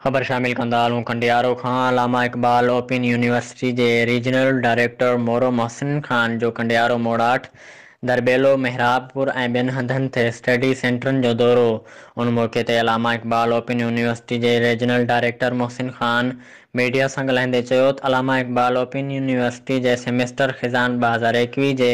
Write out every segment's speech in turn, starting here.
ख़बर शामिल कंदा हलूं खंडियारो खां। अलामा इकबाल ओपन यूनिवर्सिटी जे रीजनल डायरेक्टर मोरो मोहसिन ख़ान जो खंडियारो मोड़ाट दरबेलो मेहराबपुर ऐं ॿियनि हंधनि ते स्टडी सेंटरनि जो दौरो। उन मौक़े ते अलामा इकबाल ओपन यूनिवर्सिटी जे regional director Mohsin Khan media सां ॻाल्हाईंदे चयो त अलामा इकबाल ओपन यूनिवर्सिटी जे सेमेस्टर ख़िज़ान 2021 जे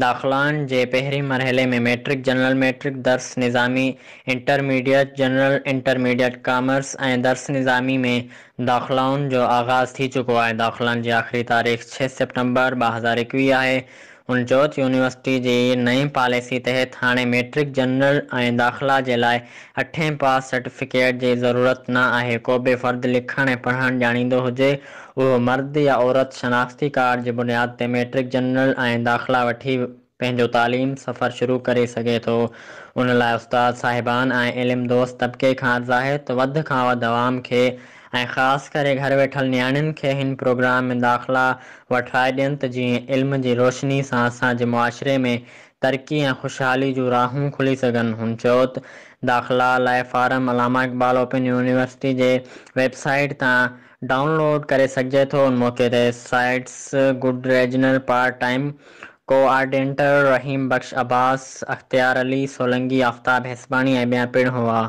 दाख़िलाउनि जे पहिरीं मरहले में मैट्रिक जनरल मैट्रिक दर्स निज़ामी इंटरमीडिएट जनरल इंटरमीडिएट कॉमर्स ऐं दर्स निज़ामी में दाख़िलाउनि जो आगाज़ थी चुको आहे। दाख़िलाउनि जी आख़िरी तारीख़ 6 सेप्टेम्बर 2021 आहे। हुन चयो त यूनिवर्सिटी जी नई पॉलिसी तहत हाणे मैट्रिक जनरल ऐं दाख़िला जे लाइ 8 पास सर्टिफिकेट जी ज़रूरत न आहे। को बि फ़र्द लिखण ऐं पढ़ण ॼाणींदो हुजे उहो मर्द या औरत शनाख़्ती कार्ड जी बुनियाद ते मैट्रिक जनरल ऐं दाख़िला वठी पंहिंजो तालीम सफ़र शुरू करे सघे थो। उन लाइ उस्ताद साहिबान ऐं इल्मदोज़ तबिके खां अर्ज़ु आहे त वधि खां वधि अवाम खे ऐं ख़ासि करे घर वेठल नियाणियुनि खे हिन प्रोग्राम में दाख़िला वठाए ॾियनि त जीअं इल्म जी रोशनी सां असांजे मुआशिरे में तरक़ी ऐं ख़ुशहाली जूं राहूं खुली सघनि। हुन चयो त दाख़िला लाइ form Allama Iqbal open university जे वेबसाइट तां डाउनलोड करे सघिजे थो। उन मौक़े ते साइट्स गुड regional part time coordinator Rahim Bakhsh Abbas Akhtiyar Ali Solangi Aftab हिसबाणी ऐं ॿिया पिणु हुआ।